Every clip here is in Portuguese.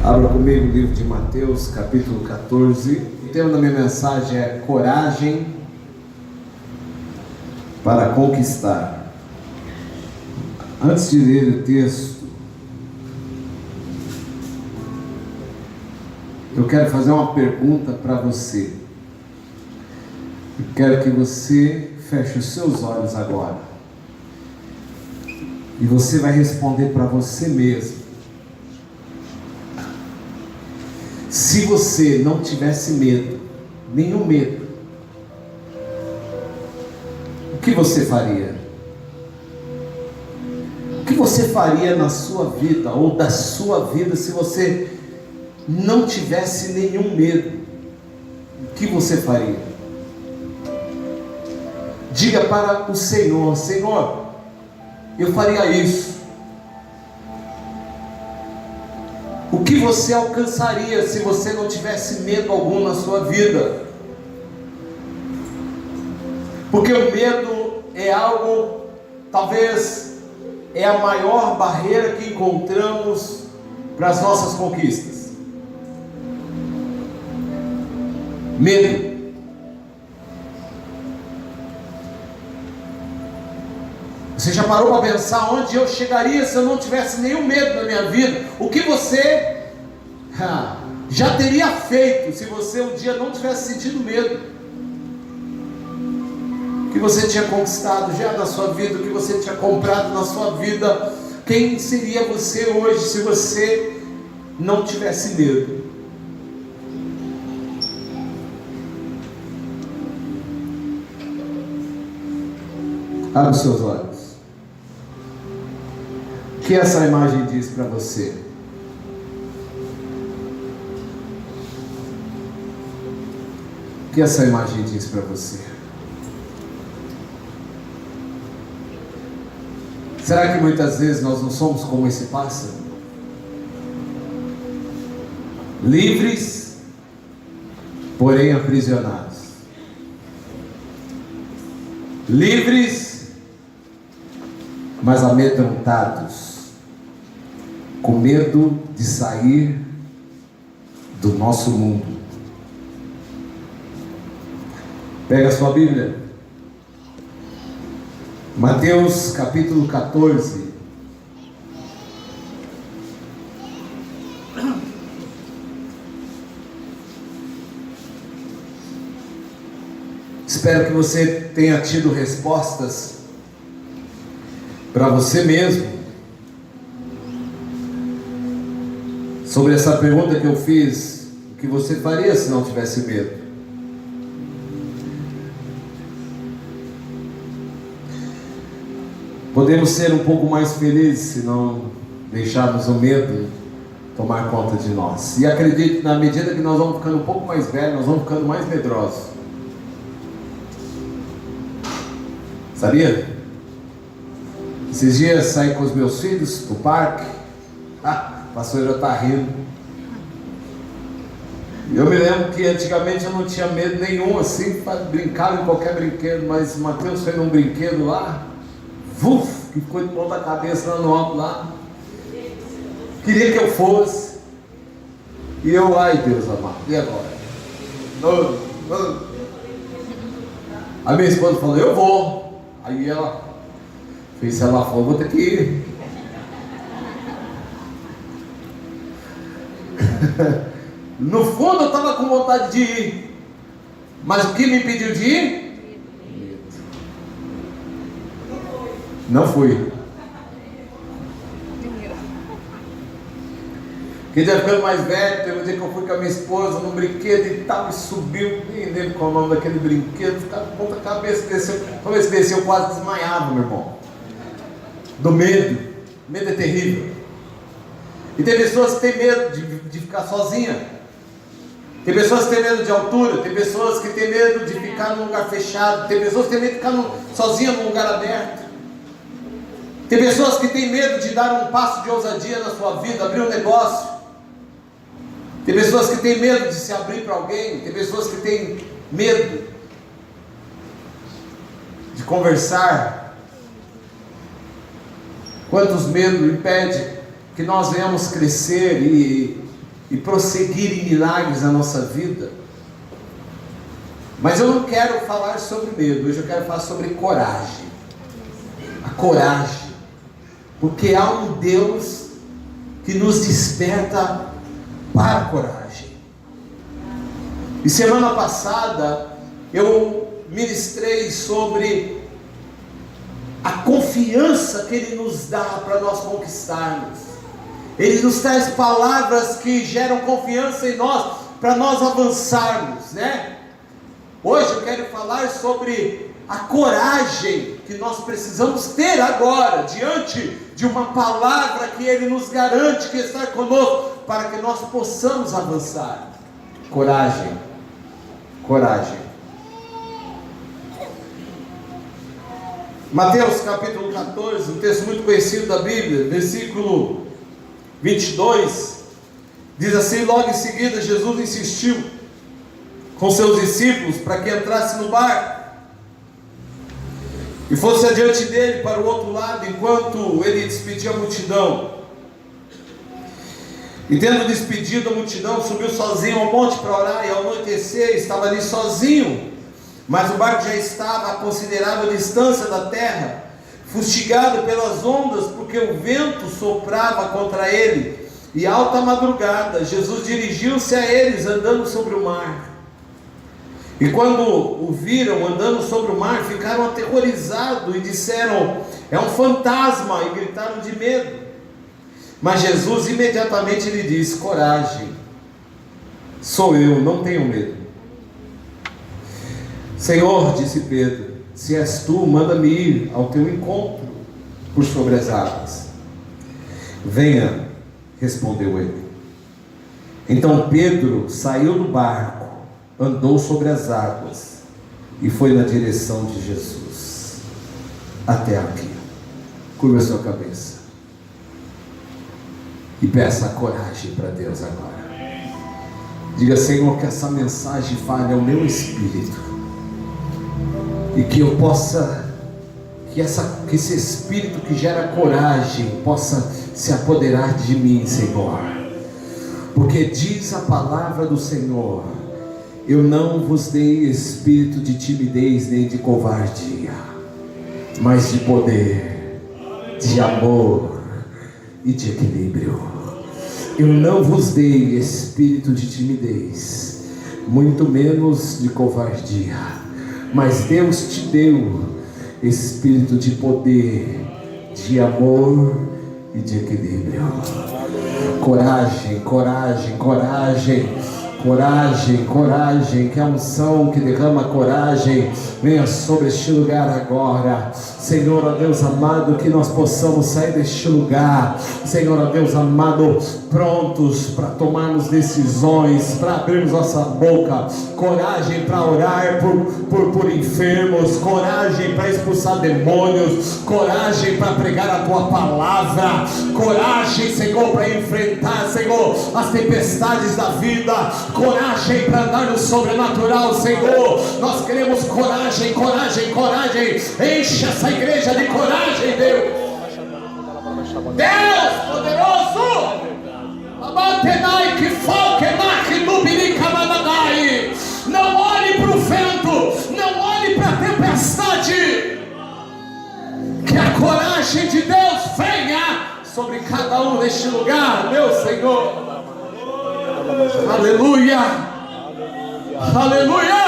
Abra comigo o livro de Mateus, capítulo 14. O tema da minha mensagem é coragem para conquistar. Antes de ler o texto, eu quero fazer uma pergunta para você. Eu quero que você feche os seus olhos agora. E você vai responder para você mesmo. Se você não tivesse medo, nenhum medo, o que você faria? O que você faria na sua vida, ou da sua vida, se você não tivesse nenhum medo? O que você faria? Diga para o Senhor: Senhor, eu faria isso. O que você alcançaria se você não tivesse medo algum na sua vida? Porque o medo é algo, talvez, é a maior barreira que encontramos para as nossas conquistas. Medo. Você já parou para pensar onde eu chegaria se eu não tivesse nenhum medo na minha vida? O que você já teria feito se você um dia não tivesse sentido medo? O que você tinha conquistado já na sua vida? O que você tinha comprado na sua vida? Quem seria você hoje se você não tivesse medo? Abra os seus olhos. O que essa imagem diz para você? O que essa imagem diz para você? Será que muitas vezes nós não somos como esse pássaro? Livres, porém aprisionados. Livres, mas amedrontados, com medo de sair do nosso mundo. Pega a sua Bíblia, Mateus capítulo 14. Espero que você tenha tido respostas para você mesmo sobre essa pergunta que eu fiz: o que você faria se não tivesse medo? Podemos ser um pouco mais felizes se não deixarmos o medo tomar conta de nós. E acredito que na medida que nós vamos ficando um pouco mais velhos, nós vamos ficando mais medrosos. Sabia? Esses dias saí com os meus filhos pro parque. O pastor já está rindo. Eu me lembro que antigamente eu não tinha medo nenhum, assim, brincava em qualquer brinquedo. Mas Mateus foi num brinquedo lá, que ficou de ponta cabeça lá no alto lá. Queria que eu fosse. E eu, ai Deus amado, e agora? A minha esposa falou: eu vou. Aí ela fez, se ela for, eu vou ter que ir. No fundo eu estava com vontade de ir, mas o que me impediu de ir? Não fui. Quem já ficando mais velho, teve um dia que eu fui com a minha esposa num brinquedo e tal, e subiu, nem lembro qual é o nome daquele brinquedo, ficava com ponta cabeça, desceu, quando ele desceu eu quase desmaiava, meu irmão, do medo. Medo é terrível. E tem pessoas que têm medo de ficar sozinha. Tem pessoas que têm medo de altura. Tem pessoas que têm medo de ficar num lugar fechado. Tem pessoas que têm medo de ficar sozinha num lugar aberto. Tem pessoas que têm medo de dar um passo de ousadia na sua vida, abrir um negócio. Tem pessoas que têm medo de se abrir para alguém. Tem pessoas que têm medo de conversar. Quantos medos impedem que nós venhamos crescer e e prosseguir em milagres na nossa vida. Mas eu não quero falar sobre medo, hoje eu quero falar sobre coragem. A coragem, porque há um Deus que nos desperta para a coragem. E semana passada eu ministrei sobre a confiança que Ele nos dá para nós conquistarmos. Ele nos traz palavras que geram confiança em nós, para nós avançarmos, né? Hoje eu quero falar sobre a coragem que nós precisamos ter agora, diante de uma palavra que Ele nos garante que está conosco, para que nós possamos avançar. Coragem, coragem. Mateus capítulo 14, um texto muito conhecido da Bíblia, versículo 22, diz assim: logo em seguida Jesus insistiu com seus discípulos para que entrasse no barco e fosse adiante dele para o outro lado, enquanto ele despedia a multidão. E tendo despedido a multidão, subiu sozinho ao monte para orar, e ao anoitecer estava ali sozinho, mas o barco já estava a considerável distância da terra, fustigado pelas ondas, porque o vento soprava contra ele. E alta madrugada, Jesus dirigiu-se a eles andando sobre o mar. E quando o viram andando sobre o mar, ficaram aterrorizados e disseram: é um fantasma, e gritaram de medo. Mas Jesus imediatamente lhe disse: coragem, sou eu, não tenho medo. Senhor, disse Pedro, se és tu, manda-me ir ao teu encontro por sobre as águas. Venha, respondeu ele. Então Pedro saiu do barco, andou sobre as águas e foi na direção de Jesus. Até aqui. Curva a sua cabeça e peça coragem para Deus agora. Diga: Senhor, que essa mensagem fale ao meu espírito, e que eu possa, que esse espírito que gera coragem possa se apoderar de mim, Senhor. Porque diz a palavra do Senhor: eu não vos dei espírito de timidez nem de covardia, mas de poder, de amor e de equilíbrio. Eu não vos dei espírito de timidez, muito menos de covardia, mas Deus te deu espírito de poder, de amor e de equilíbrio. Coragem, coragem, coragem. Coragem, coragem, que a unção que derrama coragem venha sobre este lugar agora. Senhor, ó Deus amado, que nós possamos sair deste lugar, Senhor, ó Deus amado, prontos para tomarmos decisões, para abrirmos nossa boca. Coragem para orar por enfermos, coragem para expulsar demônios, coragem para pregar a tua palavra, coragem, Senhor, para enfrentar, Senhor, as tempestades da vida, coragem para andar no sobrenatural, Senhor. Nós queremos coragem, coragem, coragem. Enche essa igreja de coragem, Deus. Deus poderoso. Abatenai que foque marque no biricamanadai. Não olhe para o vento, não olhe para a tempestade. Que a coragem de Deus venha sobre cada um neste lugar, meu Senhor. Aleluia, aleluia,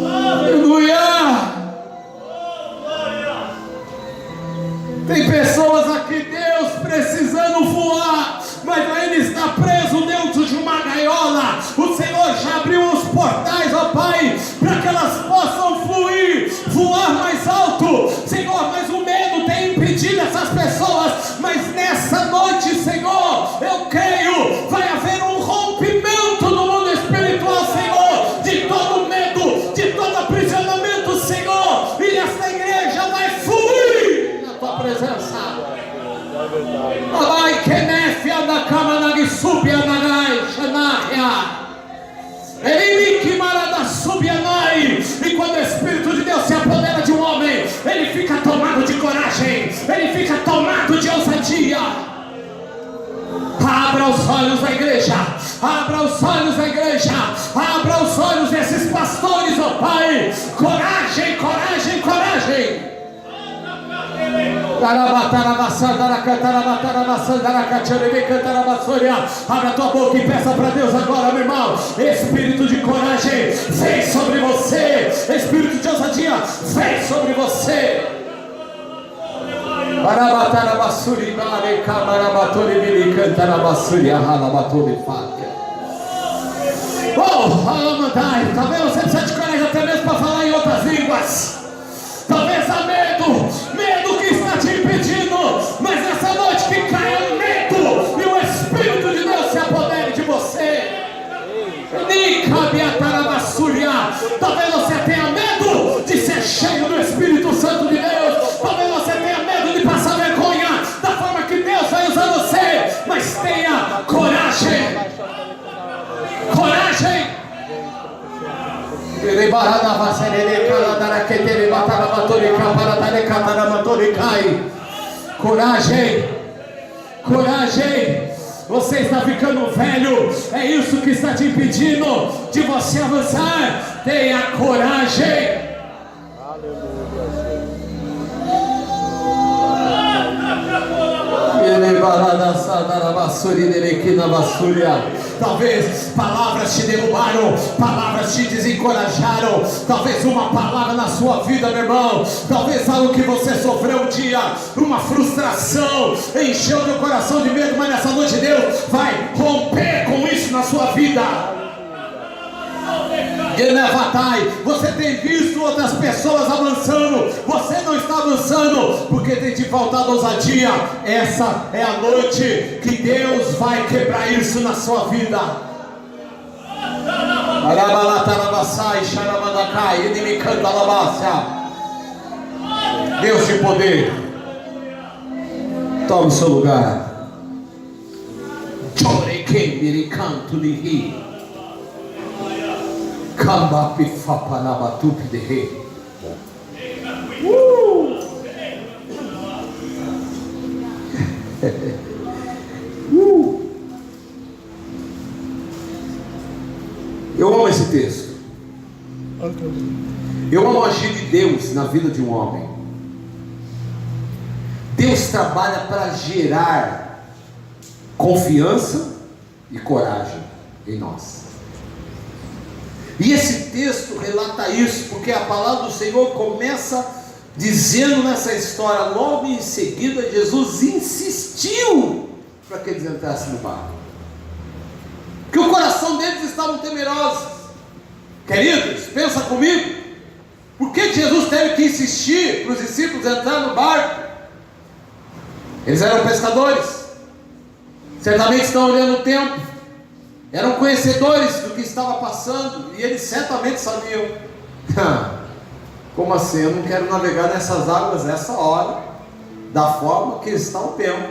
aleluia. Tem pessoas aqui, Deus, precisando voar, mas ainda está preso dentro de uma gaiola. O Senhor já abriu os portais, ó Pai, para que elas possam fluir, voar mais alto, Senhor. Mas o medo tem impedido essas pessoas. Mas nessa noite, Senhor, eu creio, vai haver um rompimento no mundo espiritual, Senhor, de todo medo, de todo aprisionamento, Senhor. E essa igreja vai fluir na tua presença. Alai kenefia da cama na subia nagai xanahia. Ele marada subianai. E quando o Espírito de Deus se apodera de um homem, ele fica tomado de coragem, ele fica tomado de ousadia. Abra Abra os olhos da igreja, abra os olhos da igreja, abra os olhos desses pastores, ó Pai. Coragem, coragem, coragem. Abra tua boca e peça para Deus agora, meu irmão. Espírito de coragem vem sobre você. Espírito de ousadia vem sobre você. Talvez você precise de coragem até mesmo para falar em outras línguas. Talvez há medo que está te impedindo, mas nessa noite que caia o medo e o Espírito de Deus se apodere de você. Talvez você tenha medo de ser cheio do Espírito Santo de Deus. Talvez você tenha medo de passar vergonha da forma que Deus vai usar você, mas tenha coragem. Coragem. Coragem, coragem. Você está ficando velho, é isso que está te impedindo de você avançar. Tenha coragem. Talvez palavras te derrubaram, palavras te desencorajaram. Talvez uma palavra na sua vida, meu irmão. Talvez algo que você sofreu um dia, uma frustração, encheu teu coração de medo. Mas nessa noite Deus vai romper com isso na sua vida. Você tem visto outras pessoas avançando, você não está avançando porque tem te faltado ousadia. Essa é a noite que Deus vai quebrar isso na sua vida. Deus de poder, tome o seu lugar. Kamba pifapa na batupi de rei. Eu amo esse texto. Eu amo o agir de Deus na vida de um homem. Deus trabalha para gerar confiança e coragem em nós. E esse texto relata isso, porque a palavra do Senhor começa dizendo nessa história, logo em seguida Jesus insistiu para que eles entrassem no barco, que o coração deles estavam temerosos. Queridos, pensa comigo, por que Jesus teve que insistir para os discípulos entrar no barco? Eles eram pescadores, certamente estão olhando o tempo, eram conhecedores do que estava passando, e eles certamente sabiam. Como assim? Eu não quero navegar nessas águas nessa hora, da forma que está o tempo,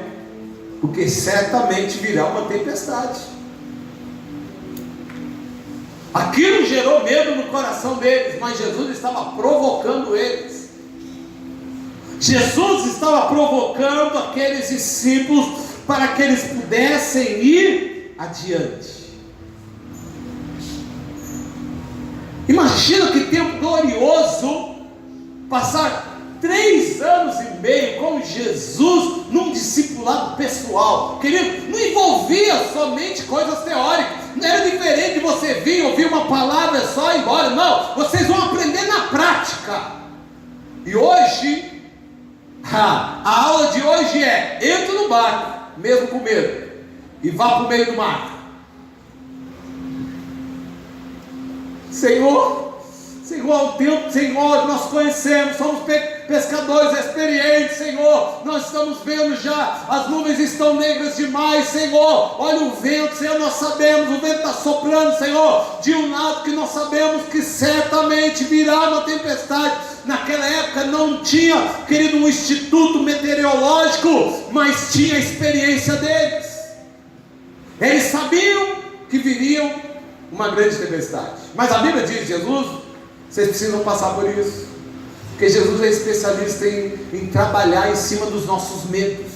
porque certamente virá uma tempestade. Aquilo gerou medo no coração deles, mas Jesus estava provocando eles. Jesus estava provocando aqueles discípulos para que eles pudessem ir adiante. Imagina que tempo glorioso passar 3 anos e meio com Jesus num discipulado pessoal. Querido, não envolvia somente coisas teóricas. Não era diferente de você vir ouvir uma palavra só e ir embora. Não, vocês vão aprender na prática. E hoje, a aula de hoje é: entra no barco, mesmo com medo, e vá para o meio do mar. Senhor, ao tempo, Senhor, nós conhecemos, somos pescadores experientes, Senhor, nós estamos vendo já, as nuvens estão negras demais, Senhor, olha o vento, Senhor, nós sabemos, o vento está soprando, Senhor, de um lado que nós sabemos que certamente virá uma tempestade. Naquela época não tinha, querido, um instituto meteorológico, mas tinha a experiência deles. Eles sabiam que viriam uma grande tempestade, mas a Bíblia diz: Jesus, vocês precisam passar por isso, porque Jesus é especialista em trabalhar em cima dos nossos medos.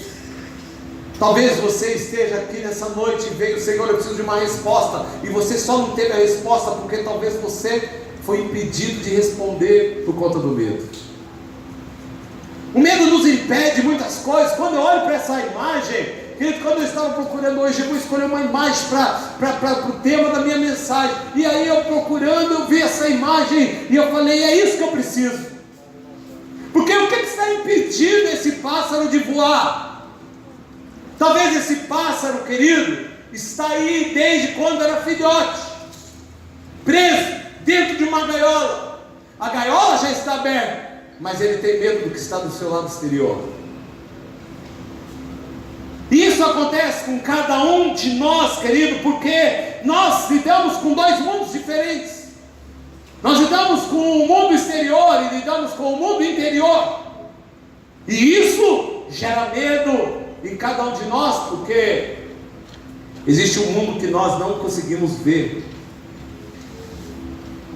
Talvez você esteja aqui nessa noite e veio, Senhor, eu preciso de uma resposta, e você só não teve a resposta porque talvez você foi impedido de responder por conta do medo. O medo nos impede muitas coisas. Quando eu olho para essa imagem, querido, quando eu estava procurando hoje, eu vou escolher uma imagem para o tema da minha mensagem, e aí eu procurando, eu vi essa imagem, e eu falei, é isso que eu preciso. Porque o que está impedindo esse pássaro de voar? Talvez esse pássaro, querido, está aí desde quando era filhote, preso dentro de uma gaiola. A gaiola já está aberta, mas ele tem medo do que está do seu lado exterior. Isso acontece com cada um de nós, querido, porque nós lidamos com dois mundos diferentes. Nós lidamos com o mundo exterior e lidamos com o mundo interior, e isso gera medo em cada um de nós, porque existe um mundo que nós não conseguimos ver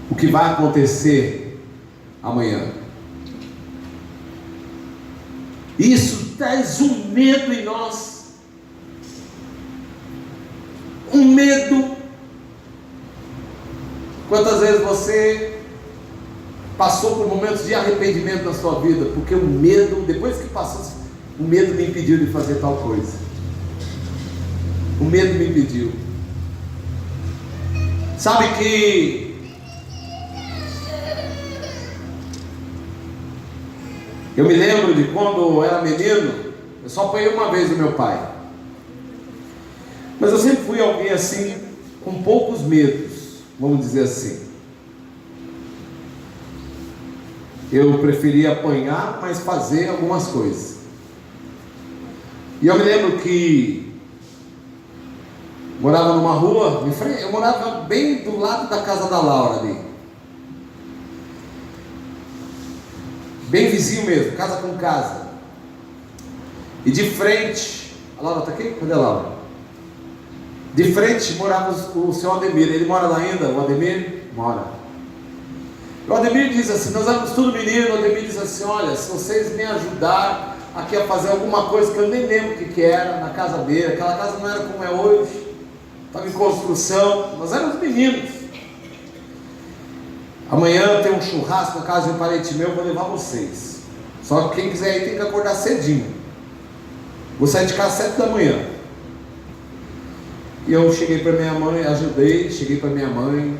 o que vai acontecer amanhã. Isso traz um medo em nós, um medo. Quantas vezes você passou por momentos de arrependimento na sua vida, porque o medo, depois que passou, o medo me impediu de fazer tal coisa, o medo me impediu. Sabe que eu me lembro de quando eu era menino, eu só apanhei uma vez do meu pai, mas eu sempre fui alguém assim, com poucos medos, vamos dizer assim. Eu preferia apanhar, mas fazer algumas coisas. E eu me lembro que morava numa rua, eu morava bem do lado da casa da Laura ali, bem vizinho mesmo, casa com casa. E de frente, a Laura está aqui? Cadê a Laura? De frente morava o seu Ademir. Ele mora lá ainda? O Ademir? Mora. O Ademir diz assim, nós éramos tudo menino. O Ademir diz assim, olha, se vocês me ajudarem aqui a fazer alguma coisa que eu nem lembro o que era, na casa dele, aquela casa não era como é hoje, estava em construção, nós éramos meninos. Amanhã tem um churrasco na casa de um parente meu, eu vou levar vocês. Só que quem quiser ir tem que acordar cedinho. Vou sair de casa às 7 da manhã. E eu cheguei para minha mãe, cheguei para minha mãe,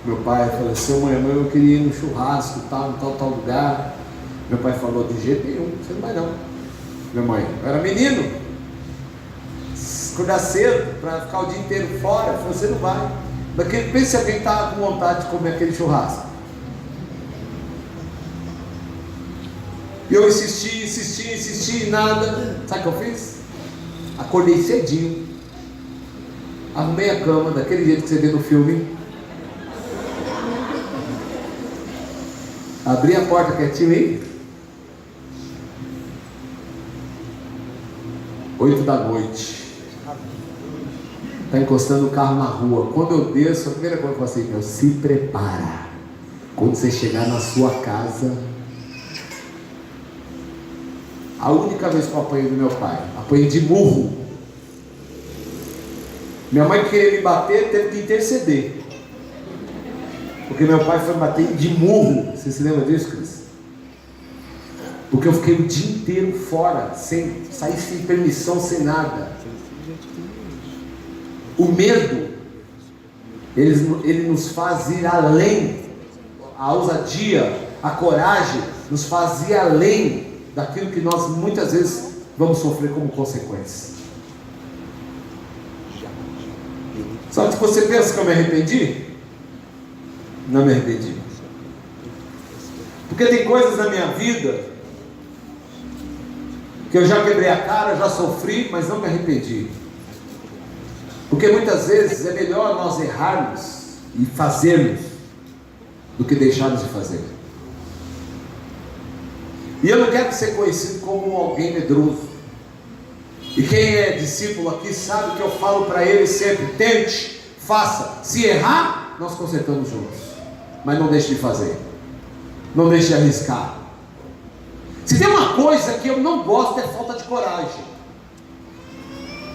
meu pai faleceu, mãe, eu queria ir no churrasco, tal lugar. Meu pai falou, de jeito nenhum, você não vai não. Minha mãe, eu era menino, acordar cedo para ficar o dia inteiro fora, você não vai. Pense se alguém está com vontade de comer aquele churrasco. E eu insisti, nada. Sabe o que eu fiz? Acordei cedinho, arrumei a cama, daquele jeito que você vê no filme, abri a porta quietinho aí, 8 da noite, está encostando o carro na rua. Quando eu desço, a primeira coisa que eu falei assim, se prepara, quando você chegar na sua casa. A única vez que eu apanhei do meu pai, apanhei de murro. Minha mãe queria me bater, teve que interceder, porque meu pai foi bater de murro. Você se lembra disso, Cris? Porque eu fiquei o dia inteiro fora, sem sair, sem permissão, sem nada. O medo, ele nos faz ir além. A ousadia, a coragem nos faz ir além daquilo que nós muitas vezes vamos sofrer como consequência. Sabe que você pensa que eu me arrependi? Não me arrependi. Porque tem coisas na minha vida que eu já quebrei a cara, já sofri, mas não me arrependi. Porque muitas vezes é melhor nós errarmos e fazermos do que deixarmos de fazer. E eu não quero ser conhecido como alguém medroso. E quem é discípulo aqui sabe que eu falo para ele sempre, tente, faça. Se errar, nós consertamos juntos. Mas não deixe de fazer. Não deixe de arriscar. Se tem uma coisa que eu não gosto, é falta de coragem.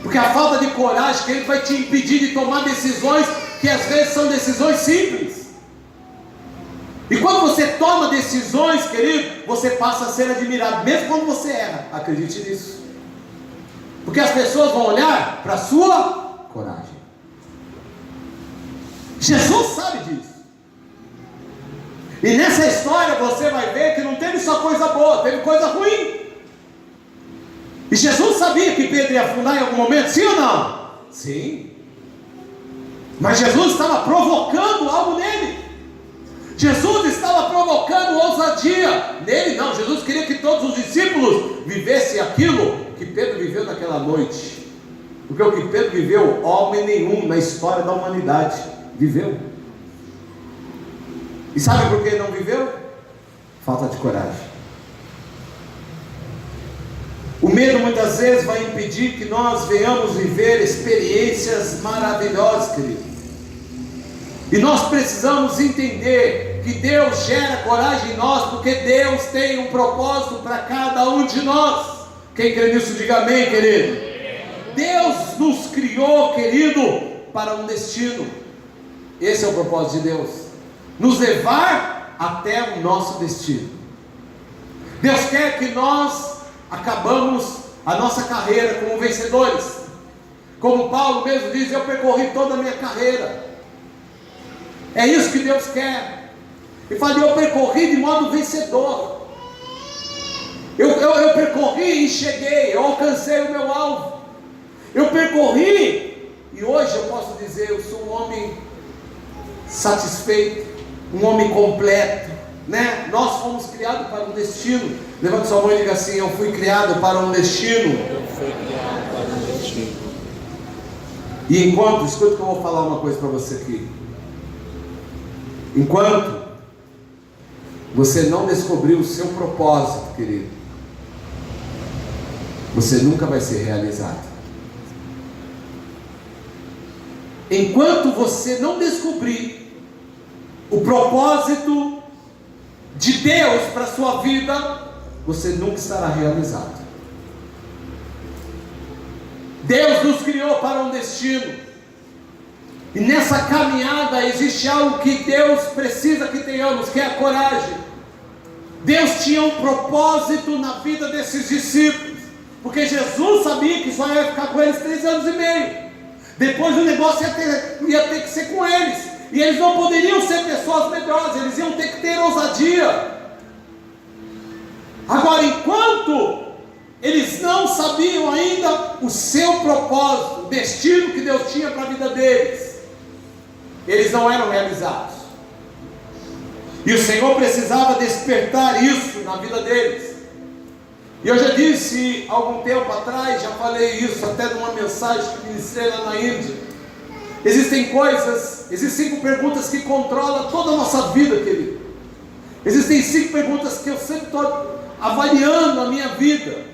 Porque a falta de coragem, querido, vai te impedir de tomar decisões que às vezes são decisões simples. E quando você toma decisões, querido, você passa a ser admirado, mesmo quando você erra. Acredite nisso. Porque as pessoas vão olhar para a sua coragem. Jesus sabe disso. E nessa história você vai ver que não teve só coisa boa, teve coisa ruim. E Jesus sabia que Pedro ia afundar em algum momento, sim ou não? Sim. Mas Jesus estava provocando algo nele. Jesus estava provocando ousadia nele. Não, Jesus queria que todos os discípulos vivessem aquilo que Pedro viveu naquela noite. Porque o que Pedro viveu, homem nenhum na história da humanidade viveu. E sabe por que não viveu? Falta de coragem. O medo muitas vezes vai impedir que nós venhamos viver experiências maravilhosas, querido. E nós precisamos entender que Deus gera coragem em nós, porque Deus tem um propósito para cada um de nós. Quem crê nisso, diga amém, querido. Deus nos criou, querido, para um destino. Esse é o propósito de Deus, nos levar até o nosso destino. Deus quer que nós acabamos a nossa carreira como vencedores. Como Paulo mesmo diz, eu percorri toda a minha carreira. É isso que Deus quer. E falei, eu percorri de modo vencedor. Eu percorri e cheguei, eu alcancei o meu alvo. Eu percorri e hoje eu posso dizer, eu sou um homem satisfeito, um homem completo, né? Nós fomos criados para um destino. Levante sua mão e diga assim: eu fui criado para um destino. Eu fui criado para um destino. E enquanto, escuta que eu vou falar uma coisa para você aqui. Enquanto você não descobriu o seu propósito, querido, você nunca vai ser realizado. Enquanto você não descobrir o propósito de Deus para a sua vida, você nunca estará realizado. Deus nos criou para um destino. E nessa caminhada existe algo que Deus precisa que tenhamos, que é a coragem. Deus tinha um propósito na vida desses discípulos, porque Jesus sabia que só ia ficar com eles 3 anos e meio. Depois o negócio ia ter que ser com eles. E eles não poderiam ser pessoas medrosas, eles iam ter que ter ousadia. Agora, enquanto eles não sabiam ainda o seu propósito, o destino que Deus tinha para a vida deles, eles não eram realizados. E o Senhor precisava despertar isso na vida deles. E eu já disse algum tempo atrás, já falei isso até numa mensagem que ministrei lá na Índia. Existem 5 perguntas que controlam toda a nossa vida, querido. Existem 5 perguntas que eu sempre estou avaliando a minha vida.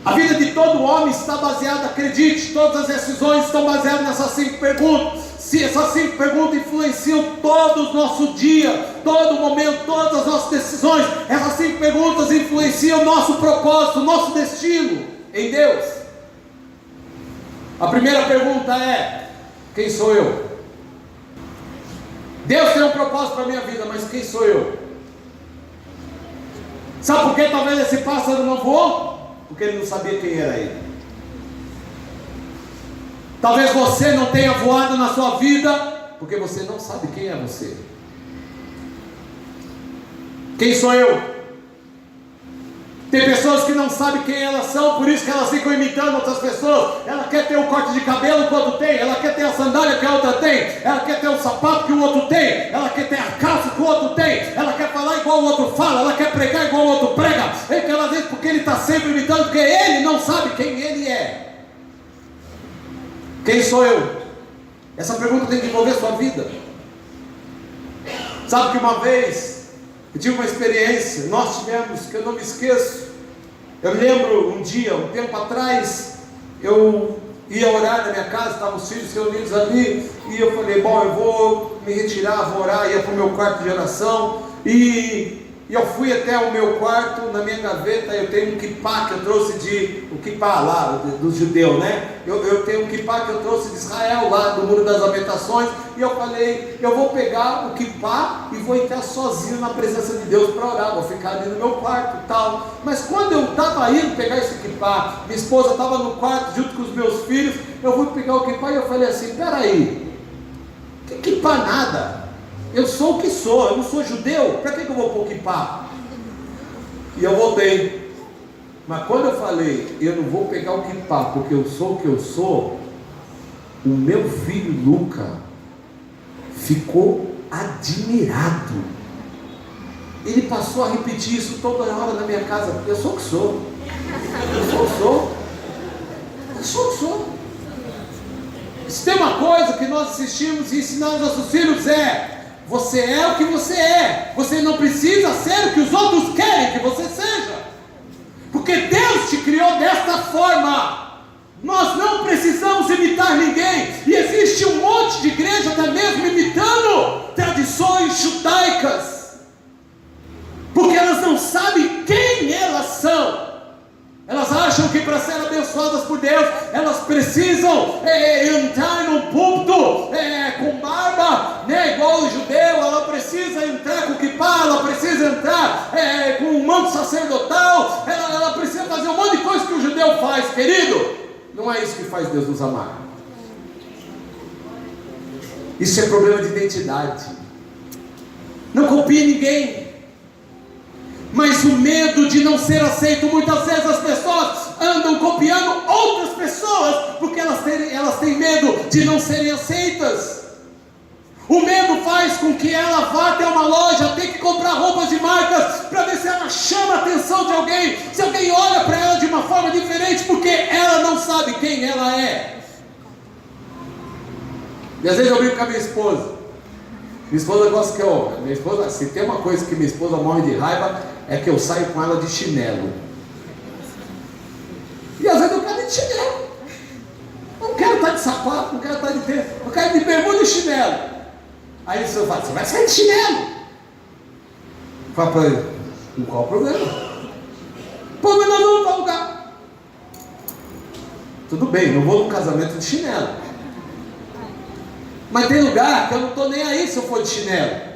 A vida de todo homem está baseada, acredite, todas as decisões estão baseadas nessas 5 perguntas. Se essas 5 perguntas influenciam todo o nosso dia, todo momento, todas as nossas decisões, essas 5 perguntas influenciam o nosso propósito, o nosso destino em Deus. A primeira pergunta é: quem sou eu? Deus tem um propósito para a minha vida, mas quem sou eu? Sabe por que talvez esse pássaro não voou? Porque ele não sabia quem era ele. Talvez você não tenha voado na sua vida porque você não sabe quem é você. Quem sou eu? Tem pessoas que não sabem quem elas são, por isso que elas ficam imitando outras pessoas. Ela quer ter o corte de cabelo que o outro tem, ela quer ter a sandália que a outra tem, ela quer ter o sapato que o outro tem, ela quer ter a calça que o outro tem, ela quer falar igual o outro fala, ela quer pregar igual o outro prega. É que ela diz porque ele está sempre imitando, porque ele não sabe quem ele é. Quem sou eu? Essa pergunta tem que envolver sua vida. Sabe que uma vez eu tive uma experiência, nós tivemos, que eu não me esqueço. Eu me lembro um dia, um tempo atrás, eu ia orar na minha casa, estavam os filhos reunidos ali, e eu falei, bom, eu vou me retirar, vou orar, ia para o meu quarto de oração, e E eu fui até o meu quarto, na minha gaveta, eu tenho um kippá que eu trouxe o kippá lá, do judeu, né? Eu tenho um kippá que eu trouxe de Israel, lá do Muro das Lamentações, e eu falei, eu vou pegar o kippá e vou entrar sozinho na presença de Deus para orar, vou ficar ali no meu quarto e tal. Mas quando eu estava indo pegar esse kippá, minha esposa estava no quarto junto com os meus filhos, eu fui pegar o kippá e eu falei assim, peraí, que kippá nada? Eu sou o que sou, eu não sou judeu, para que eu vou pôr kippá? E eu voltei. Mas quando eu falei, eu não vou pegar o kippá porque eu sou o que eu sou, o meu filho Luca ficou admirado. Ele passou a repetir isso toda hora na minha casa. Eu sou o que sou. Eu sou o que sou. Eu sou o que sou. Se tem uma coisa que nós assistimos e ensinamos aos nossos filhos você é o que você é. Você não precisa ser o que os outros querem que você seja. Porque Deus te criou desta forma. Nós não precisamos imitar ninguém. E existe um monte de igreja até mesmo imitando tradições judaicas. Porque elas não sabem quem elas são. Elas acham que para serem abençoadas por Deus, elas precisam entrar num púlpito com barba, né, igual o judeu. Ela precisa entrar com kippá, ela precisa entrar com um manto sacerdotal, ela precisa fazer um monte de coisa que o judeu faz, querido. Não é isso que faz Deus nos amar. Isso é problema de identidade. Não copie ninguém. Mas o medo de não ser aceito, muitas vezes as pessoas andam copiando outras pessoas, porque elas têm medo de não serem aceitas. O medo faz com que ela vá até uma loja, tem que comprar roupas de marcas, para ver se ela chama a atenção de alguém, se alguém olha para ela de uma forma diferente, porque ela não sabe quem ela é. E às vezes eu brinco com a minha esposa. Minha esposa gosta que minha esposa, se tem uma coisa que minha esposa morre de raiva, é que eu saio com ela de chinelo. E às vezes eu quero ir de chinelo. Não quero estar de sapato, não quero estar de tênis, eu quero ir de bermuda e chinelo. Aí você fala, você vai sair de chinelo? Fala para ele, qual o problema? Pô, mas nós vamos para o lugar. Tudo bem, não vou num casamento de chinelo. Mas tem lugar que eu não estou nem aí se eu for de chinelo.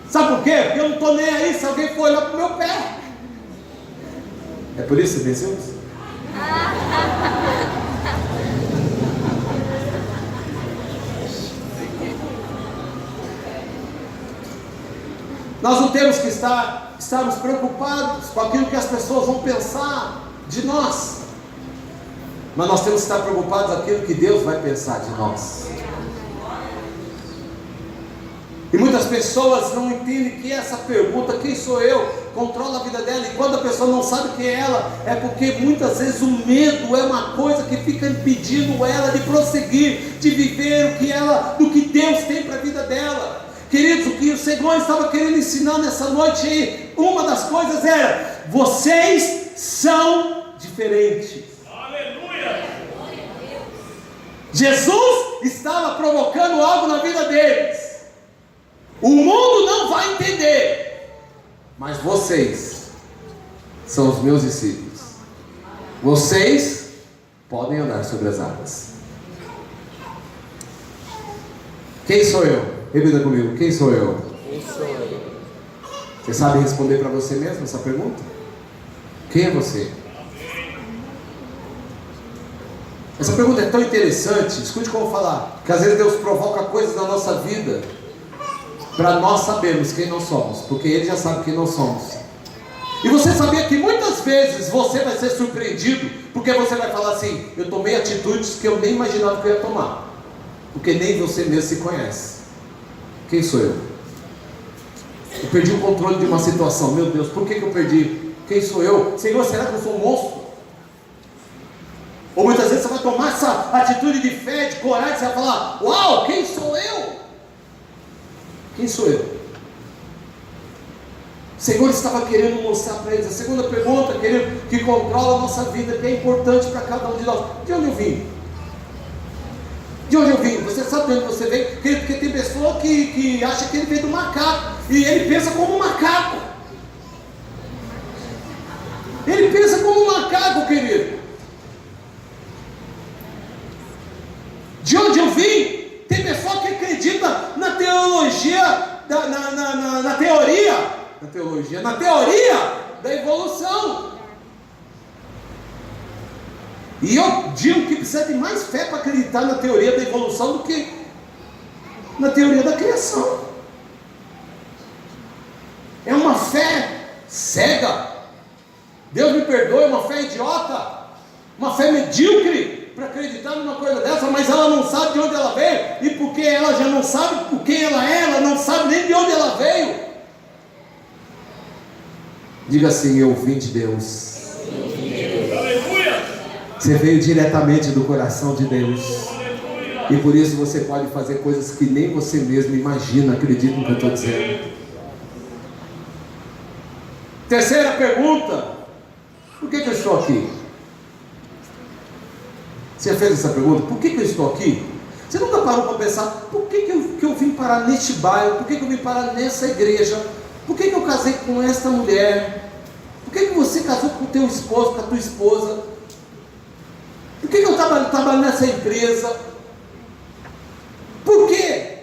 Sabe por quê? Porque eu não estou nem aí se alguém for olhar para o meu pé. É por isso que você venceu isso? Nós não temos que estarmos preocupados com aquilo que as pessoas vão pensar de nós. Mas nós temos que estar preocupados com aquilo que Deus vai pensar de nós. E muitas pessoas não entendem que essa pergunta, quem sou eu, controla a vida dela. E quando a pessoa não sabe quem é ela, é porque muitas vezes o medo é uma coisa que fica impedindo ela de prosseguir, de viver do que Deus tem para a vida dela. Queridos, o que o Senhor estava querendo ensinar nessa noite aí, uma das coisas era: vocês são diferentes. Aleluia! Jesus estava provocando algo na vida deles. O mundo não vai entender, mas vocês são os meus discípulos. Vocês podem andar sobre as águas. Quem sou eu? Repita comigo, quem sou eu? Quem sou eu? Você sabe responder para você mesmo essa pergunta? Quem é você? Essa pergunta é tão interessante. Escute como eu vou falar. Que às vezes Deus provoca coisas na nossa vida para nós sabermos quem nós somos, porque Ele já sabe quem nós somos. E você sabia que muitas vezes você vai ser surpreendido, porque você vai falar assim: eu tomei atitudes que eu nem imaginava que eu ia tomar, porque nem você mesmo se conhece. Quem sou eu? Eu perdi o controle de uma situação. Meu Deus, por que eu perdi? Quem sou eu? Senhor, será que eu sou um monstro? Ou muitas vezes você vai tomar essa atitude de fé, de coragem, você vai falar: uau, quem sou eu? Quem sou eu? O Senhor estava querendo mostrar para eles. A segunda pergunta, querido, que controla a nossa vida, que é importante para cada um de nós: de onde eu vim? De onde eu vim? Você sabe de onde você veio? Porque tem pessoa que acha que ele veio do macaco, e ele pensa como um macaco. cargo, querido. De onde eu vim, tem pessoa que acredita na teologia, na teoria da evolução. E eu digo que precisa de mais fé para acreditar na teoria da evolução do que na teoria da criação. É uma fé cega. Deus me perdoe, é uma fé idiota, uma fé medíocre para acreditar numa coisa dessa, mas ela não sabe de onde ela veio, e porque ela já não sabe por quem ela não sabe nem de onde ela veio. Diga assim: eu vim de Deus. Você veio diretamente do coração de Deus, e por isso você pode fazer coisas que nem você mesmo imagina. Acredita no que eu estou dizendo. Terceira pergunta: por que eu estou aqui? Você fez essa pergunta? Por que eu estou aqui? Você nunca parou para pensar: por que eu vim parar neste bairro? Por que eu vim parar nessa igreja? Por que eu casei com esta mulher? Por que você casou com o teu esposo, com a tua esposa? Por que eu trabalho nessa empresa? Por quê?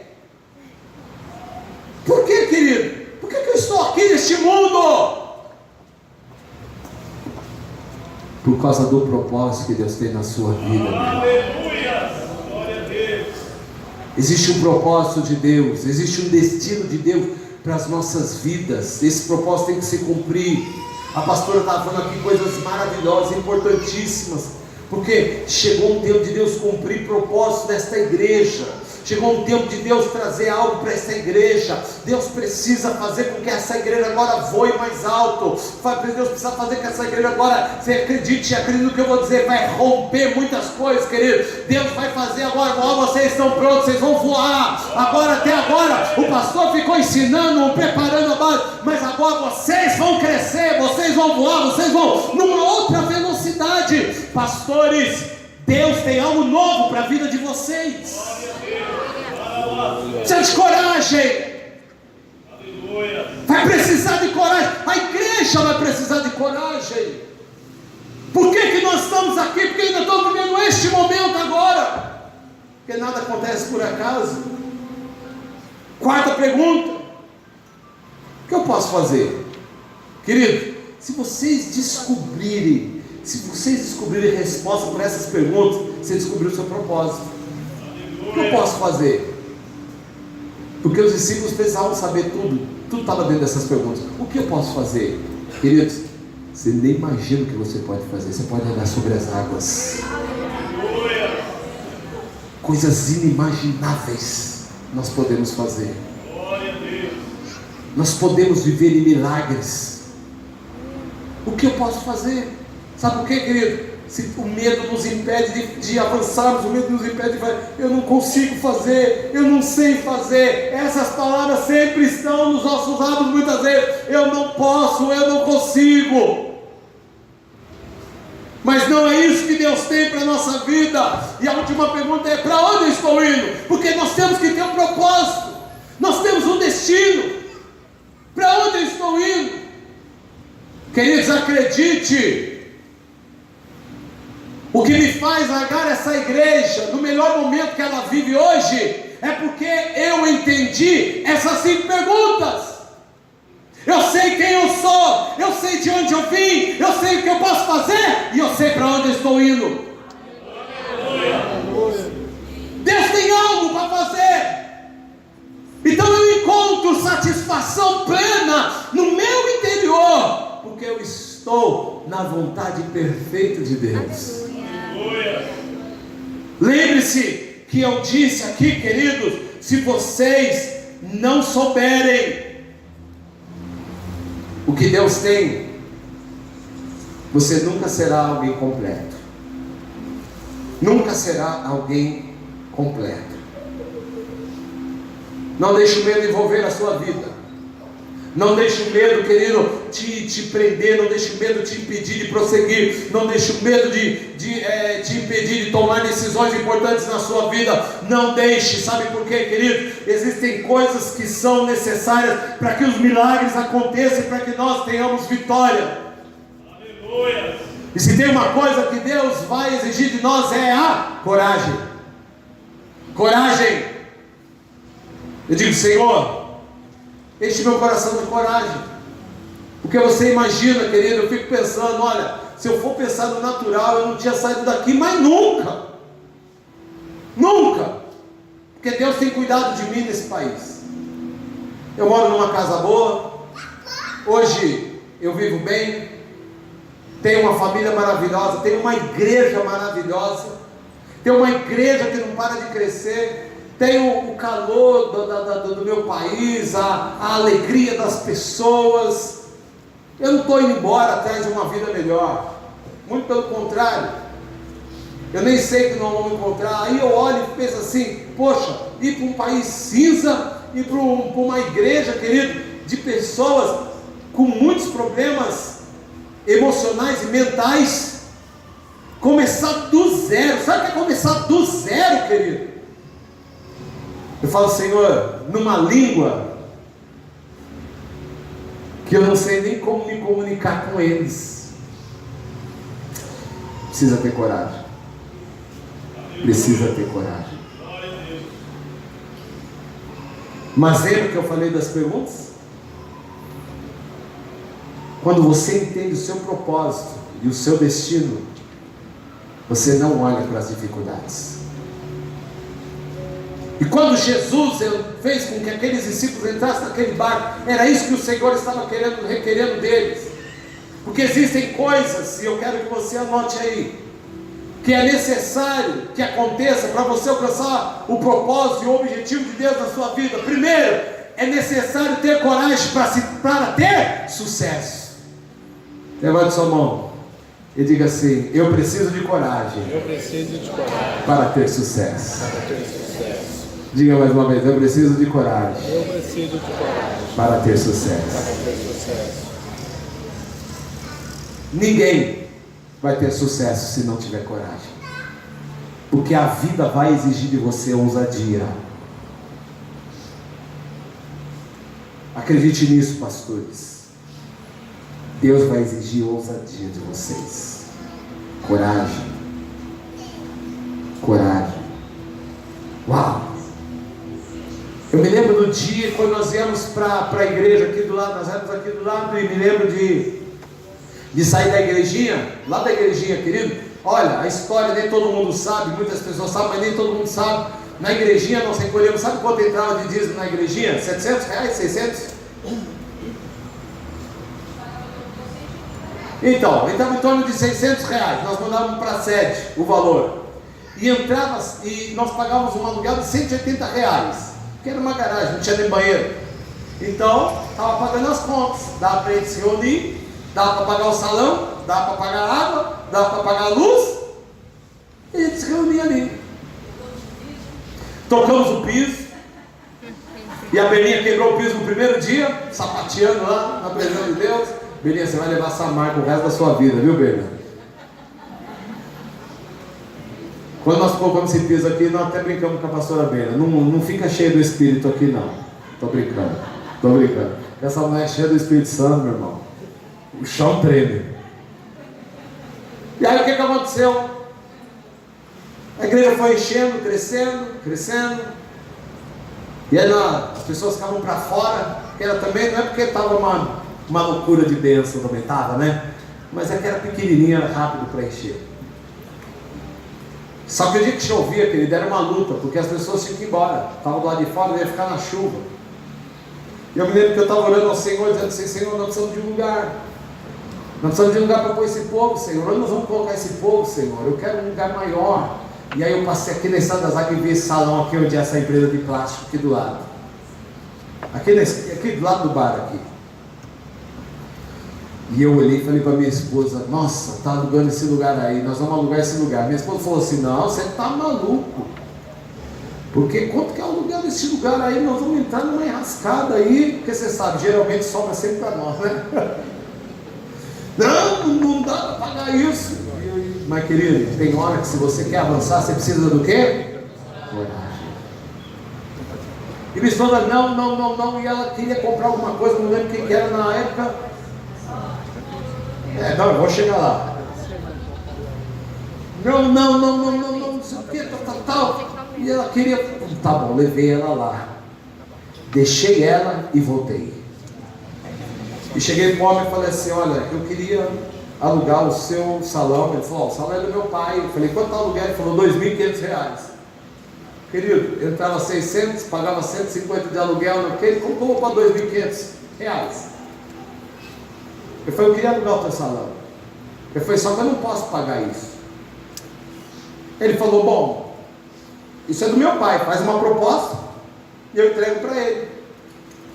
Por quê, querido? Por que eu estou aqui neste mundo? Por causa do propósito que Deus tem na sua vida. Aleluia! Glória a Deus! Existe um propósito de Deus, existe um destino de Deus para as nossas vidas. Esse propósito tem que se cumprir. A pastora estava falando aqui coisas maravilhosas, importantíssimas, porque chegou um tempo de Deus cumprir propósito nesta igreja. Chegou um tempo de Deus trazer algo para essa igreja. Deus precisa fazer com que essa igreja agora voe mais alto. Deus precisa fazer com que essa igreja agora, você acredite no que eu vou dizer, vai romper muitas coisas, querido. Deus vai fazer agora. Vocês estão prontos, vocês vão voar. Agora, até agora, o pastor ficou ensinando, preparando a base, mas agora vocês vão crescer, vocês vão voar, vocês vão numa outra velocidade. Pastores, Deus tem algo novo para a vida de vocês. Precisa de coragem. Vai precisar de coragem. A igreja vai precisar de coragem. Por que nós estamos aqui? Porque ainda estamos vivendo este momento agora. Porque nada acontece por acaso. Quarta pergunta: o que eu posso fazer? Querido, se vocês descobrirem resposta para essas perguntas, você descobriu o seu propósito. O que eu posso fazer? Porque os discípulos precisavam saber tudo estava dentro dessas perguntas. O que eu posso fazer? Queridos, você nem imagina o que você pode fazer. Você pode andar sobre as águas. Coisas inimagináveis nós podemos fazer. Nós podemos viver em milagres. O que eu posso fazer? Sabe por quê, querido? Se o medo nos impede de avançarmos, o medo nos impede de fazer, eu não consigo fazer, eu não sei fazer. Essas palavras sempre estão nos nossos lábios muitas vezes. Eu não posso, eu não consigo. Mas não é isso que Deus tem para a nossa vida. E a última pergunta é: para onde eu estou indo? Porque nós temos que ter um propósito, nós temos um destino. Para onde eu estou indo? Queridos, acredite, o que me faz largar essa igreja no melhor momento que ela vive hoje é porque eu entendi essas 5 perguntas. Eu sei quem eu sou, eu sei de onde eu vim, eu sei o que eu posso fazer e eu sei para onde eu estou indo. Deus tem algo para fazer. Então eu encontro satisfação plena no meu interior, porque eu estou na vontade perfeita de Deus. Lembre-se que eu disse aqui, queridos, se vocês não souberem o que Deus tem, você nunca será alguém completo. Nunca será alguém completo. Não deixe o medo envolver a sua vida. Não deixe o medo, querido, te prender. Não deixe o medo te impedir de prosseguir. Não deixe o medo te impedir de tomar decisões importantes na sua vida. Não deixe. Sabe por quê, querido? Existem coisas que são necessárias para que os milagres aconteçam, para que nós tenhamos vitória. Aleluia. E se tem uma coisa que Deus vai exigir de nós é a coragem. Coragem. Eu digo, Senhor, enche meu coração de coragem. Porque você imagina, querido, eu fico pensando, olha, se eu for pensar no natural, eu não tinha saído daqui, mas nunca. Nunca. Porque Deus tem cuidado de mim nesse país. Eu moro numa casa boa. Hoje eu vivo bem. Tenho uma família maravilhosa. Tenho uma igreja maravilhosa. Tenho uma igreja que não para de crescer. Tenho o calor do meu país, a alegria das pessoas. Eu não estou indo embora atrás de uma vida melhor. Muito pelo contrário. Eu nem sei que não vamos encontrar. Aí eu olho e penso assim, poxa, ir para um país cinza, ir para uma igreja, querido, de pessoas com muitos problemas emocionais e mentais, começar do zero. Sabe o que é começar do zero, querido? Eu falo, Senhor, numa língua que eu não sei nem como me comunicar com eles. Precisa ter coragem. Precisa ter coragem. Mas lembra que eu falei das perguntas? Quando você entende o seu propósito e o seu destino, você não olha para as dificuldades. E quando Jesus fez com que aqueles discípulos entrassem naquele barco, era isso que o Senhor estava requerendo deles. Porque existem coisas, e eu quero que você anote aí, que é necessário que aconteça para você alcançar o propósito e o objetivo de Deus na sua vida. Primeiro, é necessário ter coragem para ter sucesso. Levante sua mão e diga assim: eu preciso de coragem. Eu preciso de coragem para ter sucesso. para ter sucesso. Diga mais uma vez: eu preciso de coragem Eu preciso de coragem para ter sucesso. para ter sucesso. Ninguém vai ter sucesso se não tiver coragem, porque a vida vai exigir de você ousadia. Acredite nisso, pastores. Deus vai exigir ousadia de vocês. Coragem. Coragem. Uau! Eu me lembro do dia quando nós íamos para a igreja aqui do lado, nós éramos aqui do lado, e me lembro de sair da igrejinha, lá da igrejinha, querido. Olha, a história nem todo mundo sabe, muitas pessoas sabem, mas nem todo mundo sabe. Na igrejinha nós recolhemos, sabe quanto entrava de dízimo na igrejinha? 700 reais, 600? Então, entrava em torno de 600 reais, nós mandávamos para a sede o valor. E entrava, e nós pagávamos um aluguel de 180 reais, que era uma garagem, não tinha nem banheiro. Então, estava pagando as contas, dava para ele se reunir, dava para pagar o salão, dava para pagar a água, dava para pagar a luz, e a gente se reunia ali. Tocamos o piso, e a Belinha quebrou o piso no primeiro dia, sapateando lá na presença de Deus. Belinha, você vai levar essa marca o resto da sua vida, viu, Belinha? Quando nós colocamos esse piso aqui, nós até brincamos com a pastora Belinha. Não fica cheio do Espírito aqui, não. Tô brincando. Essa mulher é cheia do Espírito Santo, meu irmão. O chão treme. E aí o que aconteceu? A igreja foi enchendo, crescendo. E aí as pessoas ficavam para fora, que era também, não é porque estava uma loucura de bênção também, estava, né? Mas é que era pequenininha, era rápido para encher. Só que o dia que chovia, querido, era uma luta, porque as pessoas tinham que ir embora. Estavam do lado de fora, ia ficar na chuva. E eu me lembro que eu estava orando ao Senhor, dizendo assim: Senhor, nós precisamos de um lugar. Nós precisamos de um lugar para pôr esse povo, Senhor. Onde nós vamos colocar esse povo, Senhor? Eu quero um lugar maior. E aí eu passei aqui na Estrada das Águas e vi esse salão aqui, onde é essa empresa de plástico aqui do lado. Aqui do lado do bar aqui. E eu olhei e falei para minha esposa: nossa, está alugando esse lugar aí, nós vamos alugar esse lugar. Minha esposa falou assim: não, você está maluco, porque quanto que é alugar esse lugar aí? Nós vamos entrar numa enrascada aí, porque você sabe, geralmente sobra sempre para nós, né? Não dá para pagar isso. Mas querido, tem hora que se você quer avançar, você precisa do quê? Coragem. E minha esposa, não, e ela queria comprar alguma coisa, não lembro quem que era na época. Não, eu vou chegar lá. não sei o que, tal. E ela queria, tá bom, levei ela lá. Deixei ela e voltei. E cheguei para o homem e falei assim, olha, eu queria alugar o seu salão. Ele falou, o salão é do meu pai. Eu falei, quanto está o aluguel? Ele falou, R$2.500. Querido, entrava 600, pagava 150 de aluguel naquele, como para R$2.500? Eu falei, eu queria alugar o teu salão. Eu falei, só que eu não posso pagar isso. Ele falou, bom, isso é do meu pai, faz uma proposta e eu entrego para ele.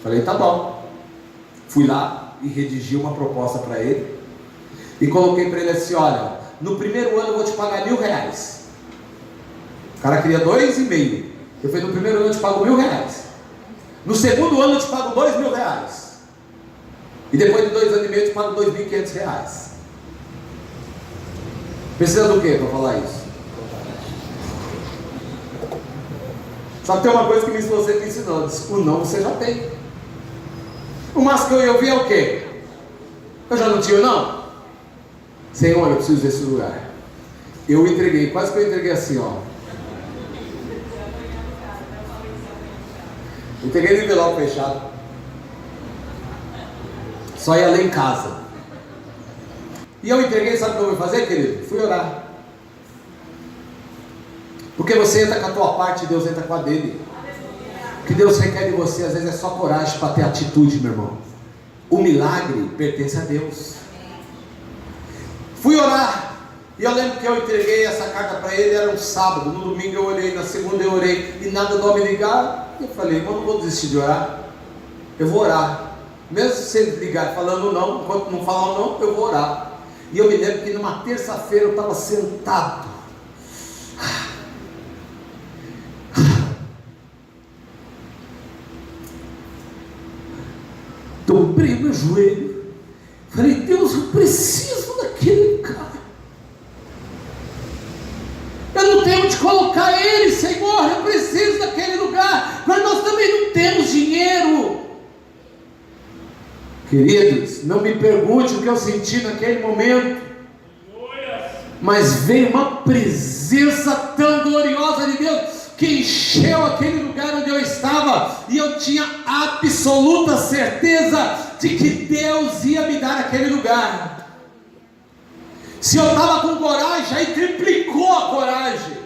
Falei, tá bom. Fui lá e redigi uma proposta para ele e coloquei para ele assim, olha, no primeiro ano eu vou te pagar R$1.000. O cara queria 2,5. Eu falei, no primeiro ano eu te pago R$1.000. No segundo ano eu te pago R$2.000. E depois de 2 anos e meio eu te pago R$2.500. Precisa do que para falar isso? Só que tem uma coisa que você me ensinou, disse, o não você já tem. O máximo que eu vi é o quê? Eu já não tinha o não? Senhor, eu preciso desse lugar. Eu entreguei, quase que eu entreguei assim, ó. Entreguei no envelope fechado. Só ia ler em casa. E eu entreguei, sabe o que eu vou fazer, querido? Fui orar. Porque você entra com a tua parte e Deus entra com a dele. O que Deus requer de você, às vezes, é só coragem para ter atitude, meu irmão. O milagre pertence a Deus. Fui orar. E eu lembro que eu entreguei essa carta para ele, era um sábado. No domingo eu orei, na segunda eu orei. E nada do homem ligar. Eu falei, irmão, não vou desistir de orar. Eu vou orar. Mesmo se ele ligar falando não, enquanto não falar não, eu vou orar. E eu me lembro que numa terça-feira eu estava sentado. Dobrei meu joelho. Falei, Deus, eu preciso daquele cara. Eu não tenho onde colocar ele, Senhor. Eu preciso daquele lugar. Mas nós também não temos dinheiro. Queridos, não me pergunte o que eu senti naquele momento. Mas veio uma presença tão gloriosa de Deus que encheu aquele lugar onde eu estava, e eu tinha absoluta certeza de que Deus ia me dar aquele lugar. Se eu estava com coragem, aí triplicou a coragem.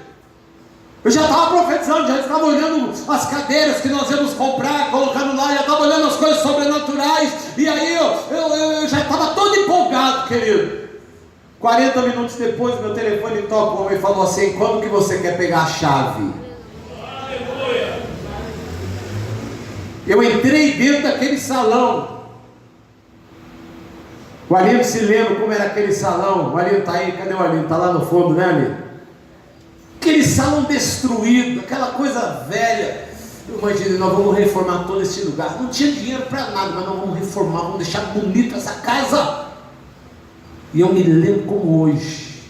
Eu já estava profetizando, já estava olhando as cadeiras que nós íamos comprar, colocando lá, já estava olhando as coisas sobrenaturais, e aí eu já estava todo empolgado, querido. 40 minutos depois, meu telefone toca, o homem falou assim, quando que você quer pegar a chave? Eu entrei dentro daquele salão. O Alinho se lembra como era aquele salão. O Alinho está aí, cadê o Alinho? Está lá no fundo, né, Alinho? Aquele salão destruído, aquela coisa velha. Eu imaginei, nós vamos reformar todo esse lugar. Não tinha dinheiro para nada, mas nós vamos reformar, vamos deixar bonita essa casa. E eu me lembro como hoje.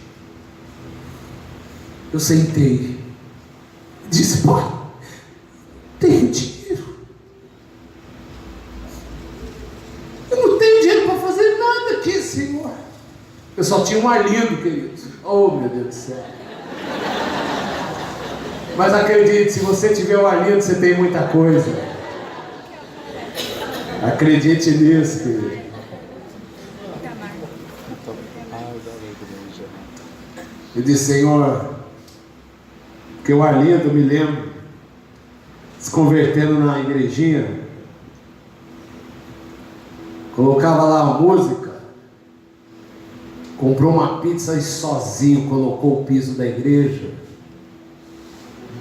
Eu sentei, disse, pai, tenho dinheiro. Eu não tenho dinheiro para fazer nada aqui, Senhor. Eu só tinha um Arlindo, querido. Oh, meu Deus do céu. Mas acredite, se você tiver o Arlindo, você tem muita coisa. Acredite nisso, querido. Eu disse, Senhor, porque o Arlindo, me lembro, se convertendo na igrejinha, colocava lá a música, comprou uma pizza e sozinho colocou o piso da igreja,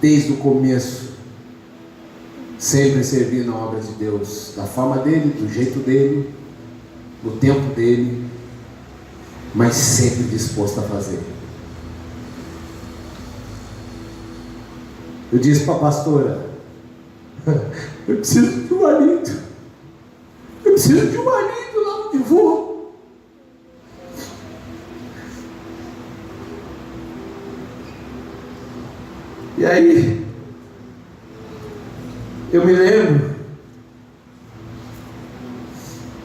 desde o começo, sempre servindo a obra de Deus, da forma dele, do jeito dele, no tempo dele, mas sempre disposto a fazer. Eu disse para a pastora, eu preciso de um marido, eu preciso de um marido lá onde vou. E aí, eu me lembro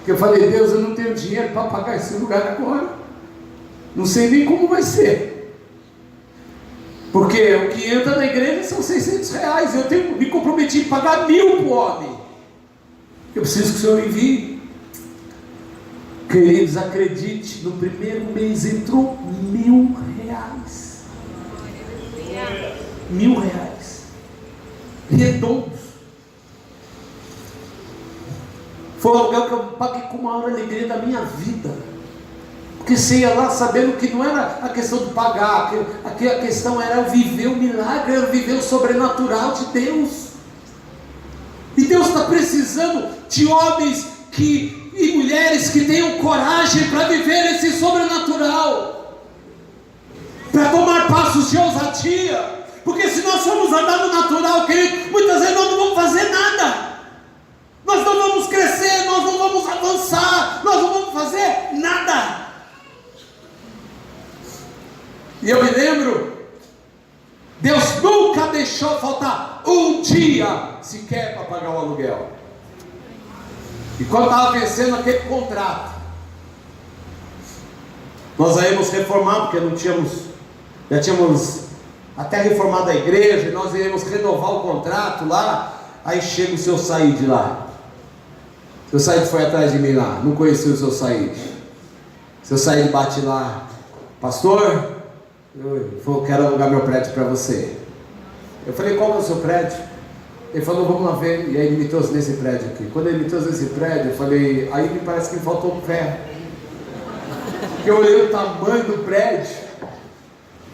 que eu falei, Deus, eu não tenho dinheiro para pagar esse lugar agora, não sei nem como vai ser. Porque o que entra na igreja são R$600. Eu me comprometi a pagar 1.000 para o homem. Eu preciso que o Senhor envie. Queridos, acredite, no primeiro mês entrou R$1.000. R$1.000 redondos. Foi o aluguel que eu paguei com a maior alegria da minha vida, porque você ia lá sabendo que não era a questão de pagar, que a questão era viver o milagre, era viver o sobrenatural de Deus. E Deus está precisando de homens e mulheres que tenham coragem para viver esse sobrenatural, para tomar passos de ousadia. Porque se nós formos andar no natural, querido, muitas vezes nós não vamos fazer nada. Nós não vamos crescer, nós não vamos avançar, nós não vamos fazer nada. E eu me lembro, Deus nunca deixou faltar um dia sequer para pagar o aluguel. E quando estava vencendo aquele contrato, nós íamos reformar, porque já tínhamos até reformado a igreja, e nós íamos renovar o contrato lá. Aí chega o seu Said lá. O seu Said foi atrás de mim lá, não conhecia o seu Said. O seu Said bate lá: pastor, eu quero alugar meu prédio para você. Eu falei: qual que é o seu prédio? Ele falou: vamos lá ver. E aí ele me trouxe nesse prédio aqui. Quando ele me trouxe nesse prédio, eu falei: aí me parece que me faltou um ferro. Porque eu olhei o tamanho do prédio.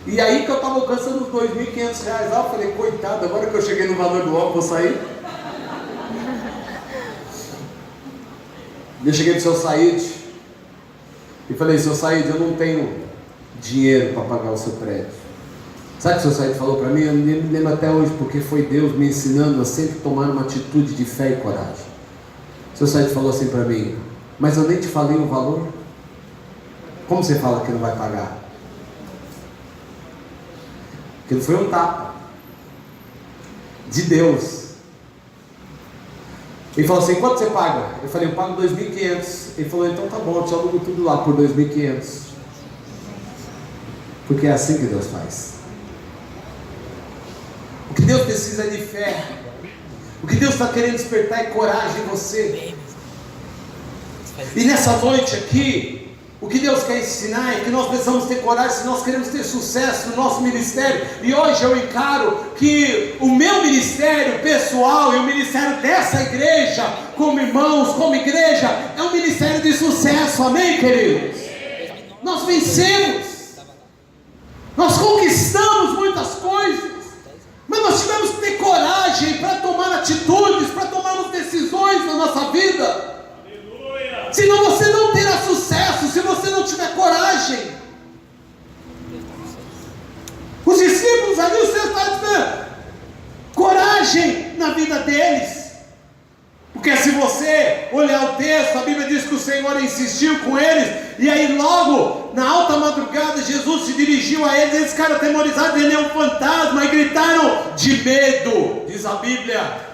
E aí que eu estava alcançando os R$2.500 lá, eu falei: coitado, agora que eu cheguei no valor do homem, vou sair. Eu cheguei pro seu Said e falei: seu Said, eu não tenho dinheiro para pagar o seu prédio. Sabe o que o seu Said falou para mim? Eu me lembro até hoje, porque foi Deus me ensinando a sempre tomar uma atitude de fé e coragem. O seu Said falou assim para mim: mas eu nem te falei o valor. Como você fala que não vai pagar? Aquilo foi um tapa de Deus. Ele falou assim: quanto você paga? Eu falei: eu pago 2.500. Ele falou: então tá bom, eu te alugo tudo lá por 2.500. Porque é assim que Deus faz. O que Deus precisa é de fé. O que Deus está querendo despertar é coragem em você. E nessa noite aqui, o que Deus quer ensinar é que nós precisamos ter coragem se nós queremos ter sucesso no nosso ministério. E hoje eu encaro que o meu ministério pessoal e o ministério dessa igreja, como irmãos, como igreja, é um ministério de sucesso. Amém, queridos? Nós vencemos, nós conquistamos muitas coisas, mas nós tivemos que ter coragem para tomar atitudes, para tomarmos decisões na nossa vida. Senão você não terá sucesso, se você não tiver coragem. Os discípulos ali, o Senhor está dizendo coragem na vida deles. Porque se você olhar o texto, a Bíblia diz que o Senhor insistiu com eles. E aí logo, na alta madrugada, Jesus se dirigiu a eles. Eles ficaram atemorizados, ele é um fantasma, e gritaram de medo, diz a Bíblia.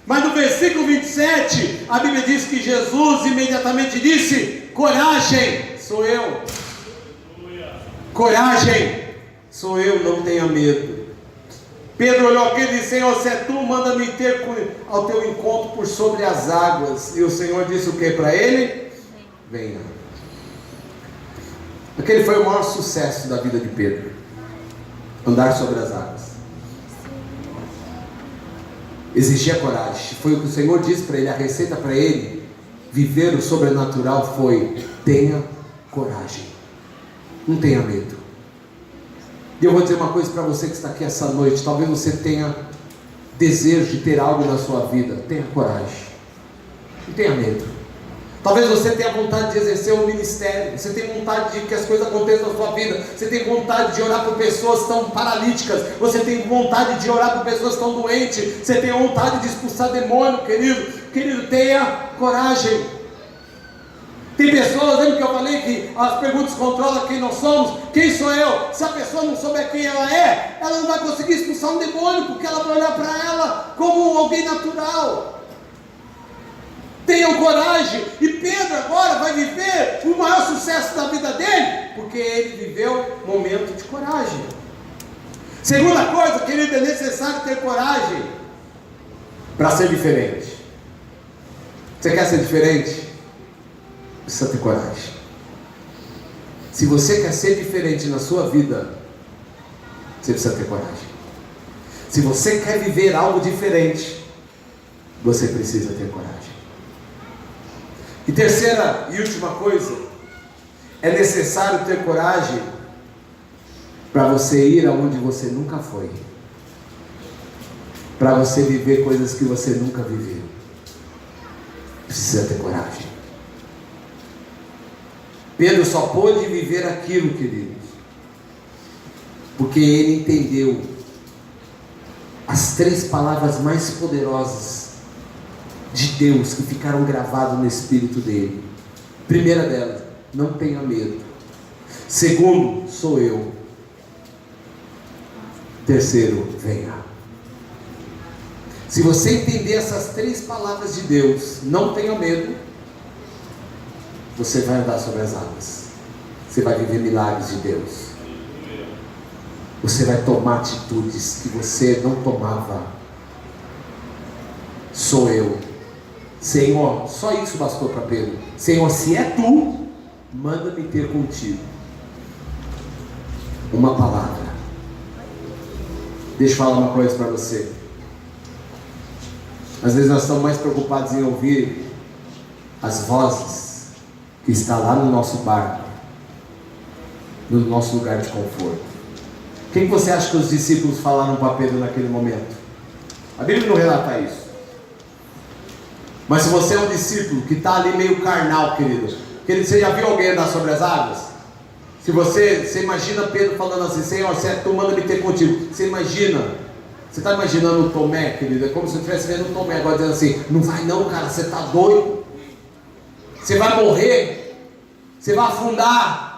Mas no versículo 27, a Bíblia diz que Jesus imediatamente disse: coragem, sou eu. Coragem, sou eu, não tenha medo. Pedro olhou aqui e disse: Senhor, se é tu, manda-me ter ao teu encontro por sobre as águas. E o Senhor disse o que para ele? Venha. Aquele foi o maior sucesso da vida de Pedro, andar sobre as águas. Exigia coragem. Foi o que o Senhor disse para ele. A receita para ele viver o sobrenatural foi: tenha coragem, não tenha medo. E eu vou dizer uma coisa para você que está aqui essa noite. Talvez você tenha desejo de ter algo na sua vida. Tenha coragem, não tenha medo. Talvez você tenha vontade de exercer um ministério, você tem vontade de que as coisas aconteçam na sua vida, você tem vontade de orar por pessoas que estão paralíticas, você tem vontade de orar por pessoas que estão doentes, você tem vontade de expulsar demônio, querido, tenha coragem. Tem pessoas, lembra que eu falei que as perguntas controlam quem nós somos? Quem sou eu? Se a pessoa não souber quem ela não vai conseguir expulsar um demônio, porque ela vai olhar para ela como alguém natural. Tenham coragem. E Pedro agora vai viver o maior sucesso da vida dele, porque ele viveu um momento de coragem. Segunda coisa, querido, é necessário ter coragem para ser diferente. Você quer ser diferente? Precisa ter coragem. Se você quer ser diferente na sua vida, você precisa ter coragem. Se você quer viver algo diferente, você precisa ter coragem. E terceira e última coisa, é necessário ter coragem para você ir aonde você nunca foi, para você viver coisas que você nunca viveu. Precisa ter coragem. Pedro só pôde viver aquilo, queridos, porque ele entendeu as 3 palavras mais poderosas de Deus que ficaram gravadas no espírito dele. Primeira delas, não tenha medo. Segundo, sou eu. Terceiro, venha. Se você entender essas 3 palavras de Deus, não tenha medo, você vai andar sobre as águas. Você vai viver milagres de Deus. Você vai tomar atitudes que você não tomava. Sou eu. Senhor, só isso bastou para Pedro. Senhor, se é tu, manda-me ter contigo. Uma palavra. Deixa eu falar uma coisa para você. Às vezes nós estamos mais preocupados em ouvir as vozes que está lá no nosso barco, no nosso lugar de conforto. Quem você acha que os discípulos falaram para Pedro naquele momento? A Bíblia não relata isso. Mas se você é um discípulo que está ali meio carnal, querido, você já viu alguém andar sobre as águas? Se você imagina Pedro falando assim, Senhor, se é tu, manda me ter contigo. Você está imaginando o Tomé, querido? É como se eu estivesse vendo o Tomé agora dizendo assim, não vai não, cara, você está doido, você vai morrer, você vai afundar.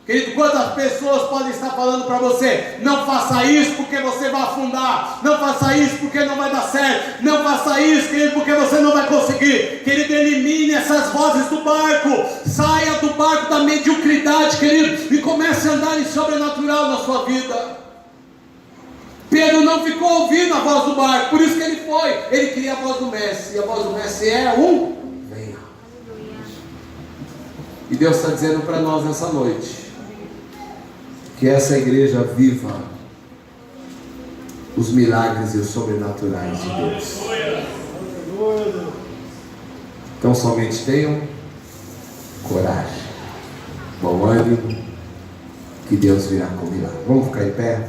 Querido, quantas pessoas podem estar falando para você, não faça isso porque você vai afundar, não faça isso porque não vai dar certo, não faça isso, querido, porque você não vai conseguir. Querido, elimine essas vozes do barco, saia do barco da mediocridade, querido, e comece a andar em sobrenatural na sua vida. Pedro não ficou ouvindo a voz do barco, por isso que ele foi, ele queria a voz do mestre, e a voz do mestre é venha. E Deus está dizendo para nós nessa noite, que essa igreja viva os milagres e os sobrenaturais de Deus. Então somente tenham coragem, bom ânimo, que Deus virá com milagre. Vamos ficar em pé?